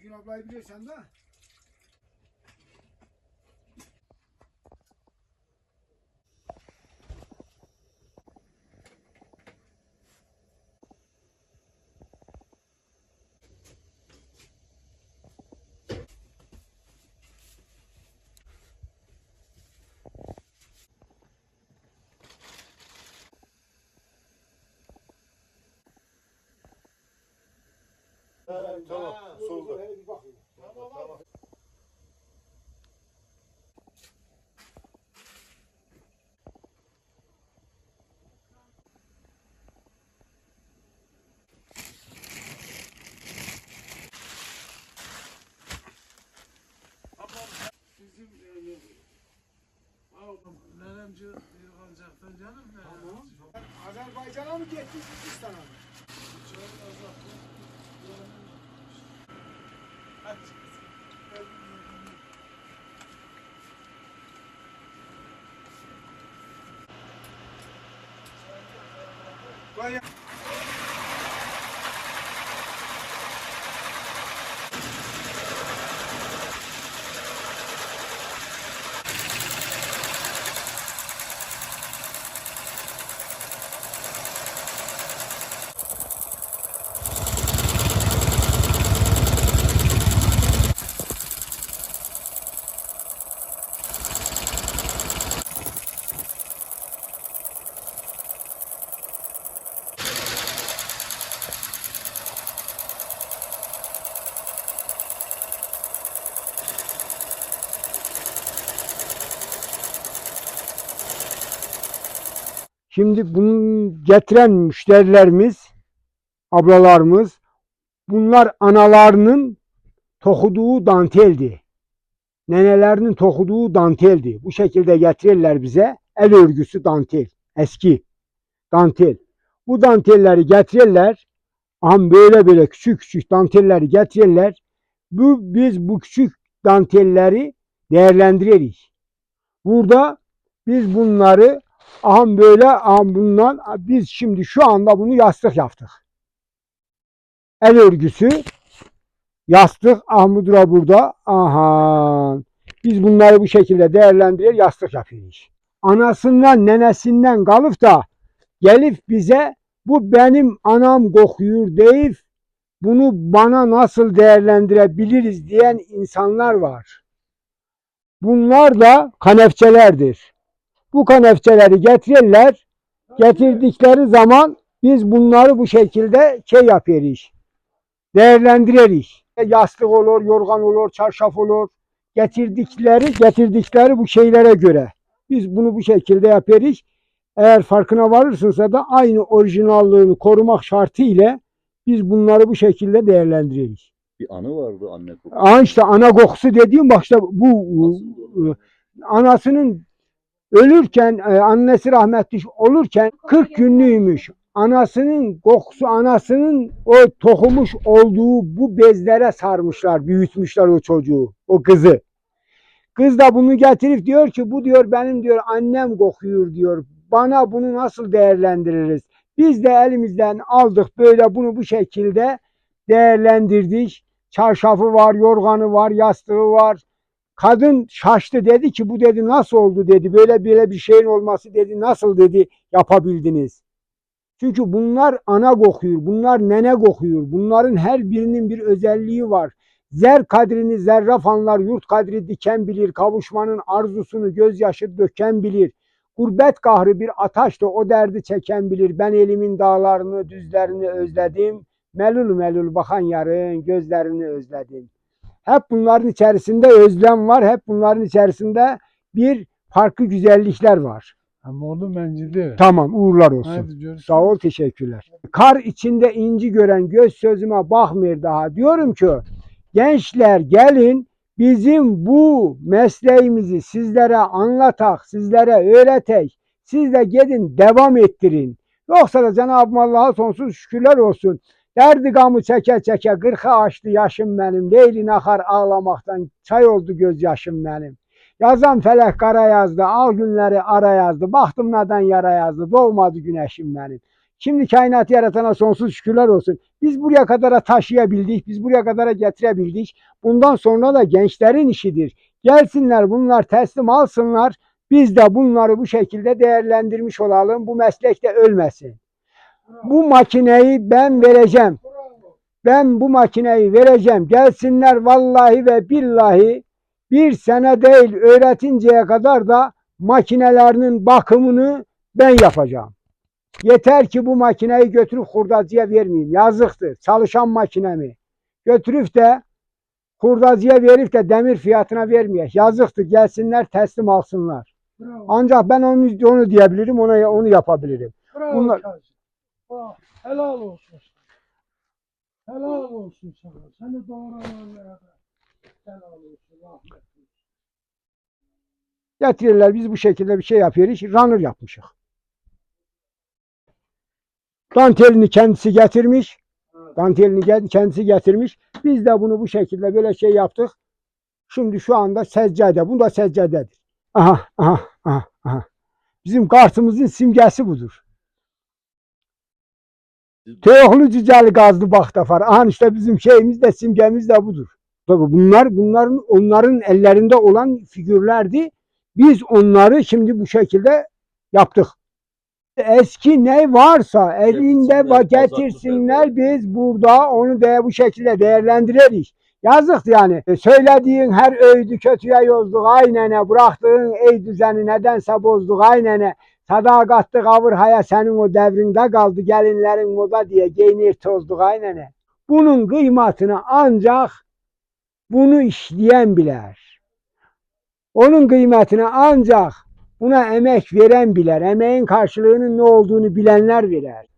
Akgün ablayı biliyorsan da. Tamam, solda. Tamam. Bizim Neremci Yılgancak'tan canım ne? Tamam. Azerbaycan'a mı gittin, Gürcistan'a mı? Vay ya. Şimdi bunu getiren müşterilerimiz, ablalarımız, bunlar analarının tokuduğu danteldi. Nenelerinin tokuduğu danteldi. Bu şekilde getirirler bize. El örgüsü dantel. Eski dantel. Bu dantelleri getirirler. Böyle küçük küçük dantelleri getirirler. Biz bu küçük dantelleri değerlendiririz. Burada biz bunları bundan biz şimdi şu anda bunu yastık yaptık. El örgüsü yastık Ahmudura burada. Aha. Biz bunları bu şekilde değerlendirir yastık yapıyoruz. Anasından nenesinden kalıp da gelip bize bu benim anam kokuyor deyip bunu bana nasıl değerlendirebiliriz diyen insanlar var. Bunlar da kanefçelerdir. Bu kanefçeleri getirirler. Getirdikleri zaman biz bunları bu şekilde yapıyoruz. Değerlendiririz. Yastık olur, yorgan olur, çarşaf olur. Getirdikleri bu şeylere göre. Biz bunu bu şekilde yapıyoruz. Eğer farkına varırsınsa da aynı orijinallığını korumak şartı ile biz bunları bu şekilde değerlendiririz. Bir anı vardı anne kokusu. İşte ana kokusu dediğim bak işte bu anasının ölürken annesi rahmetli olurken 40 günlüymüş. Anasının kokusu, anasının o tokumuş olduğu bu bezlere sarmışlar, büyütmüşler o çocuğu, o kızı. Kız da bunu getirip diyor ki bu diyor benim diyor annem kokuyor diyor. Bana bunu nasıl değerlendiririz? Biz de elimizden aldık böyle bunu bu şekilde değerlendirdik. Çarşafı var, yorganı var, yastığı var. Kadın şaştı dedi ki bu dedi nasıl oldu dedi. Böyle bir şeyin olması dedi nasıl dedi yapabildiniz. Çünkü bunlar ana kokuyor, bunlar nene kokuyor. Bunların her birinin bir özelliği var. Zer kadrini zerrafanlar, yurt kadri diken bilir. Kavuşmanın arzusunu gözyaşı döken bilir. Gurbet kahrı bir ataşla o derdi çeken bilir. Ben elimin dağlarını, düzlerini özledim. Melul melul bakan yarın gözlerini özledim. Hep bunların içerisinde özlem var. Hep bunların içerisinde bir farklı güzellikler var. Ama onu mencidi. Tamam uğurlar olsun. Haydi görüşürüz. Sağ ol teşekkürler. Kar içinde inci gören göz sözüme bakmıyor daha. Diyorum ki gençler gelin bizim bu mesleğimizi sizlere anlatak, sizlere öğretek. Siz de gidin devam ettirin. Yoksa da Cenab-ı Allah'a sonsuz şükürler olsun. Derdi gamı çeke çeke 40'a aştı yaşım benim. Leylin akar ağlamaktan çay oldu gözyaşım benim. Yazan felek kara yazdı, al günleri ara yazdı. Bahtım neden yara yazdı, doğmadı güneşim benim. Şimdi kainatı yaratana sonsuz şükürler olsun. Biz buraya kadara taşıyabildik, biz buraya kadara getirebildik. Bundan sonra da gençlerin işidir. Gelsinler bunlar teslim alsınlar. Biz de bunları bu şekilde değerlendirmiş olalım. Bu meslek de ölmesin. Bu makineyi ben vereceğim. Ben bu makineyi vereceğim. Gelsinler vallahi ve billahi bir sene değil öğretinceye kadar da makinelerinin bakımını ben yapacağım. Yeter ki bu makineyi götürüp hurdacıya vermeyeyim. Yazıktır. Çalışan makinemi götürüp de hurdacıya verip de demir fiyatına vermeyek. Yazıktır. Gelsinler teslim alsınlar. Bravo. Ancak ben onu diyebilirim, onu yapabilirim. Bravo Bunlar- Kazım. Bak, helal olsun sana. Helal olsun sana. Seni doğuranlara da helal olsun. Rahmet olsun. Getirirler biz bu şekilde bir şey yapıyoruz. Runner yapmışız. Dantelini kendisi getirmiş. Dantelini kendisi getirmiş. Biz de bunu bu şekilde böyle şey yaptık. Şimdi şu anda seccade. Bu da seccadedir. Aha, aha, aha, aha. Bizim Kars'ımızın simgesi budur. Teoklu Cüceli Gazlı Bahtafar. Aha işte bizim şeyimiz de simgemiz de budur. Tabii onların ellerinde olan figürlerdi. Biz onları şimdi bu şekilde yaptık. Eski ne varsa elinde getirsinler, biz burada onu da bu şekilde değerlendiririz. Yazık yani. Söylediğin her öğüdü kötüye yozduk aynene, bıraktığın ey düzeni nedense bozduk aynene. Sadakatli kavur haya senin o devrinde kaldı, gelinlerin moda diye giyinir tozduk aynene. Bunun kıymetini ancak bunu işleyen bilir. Onun kıymetini ancak buna emek veren bilir. Emeğin karşılığının ne olduğunu bilenler verir.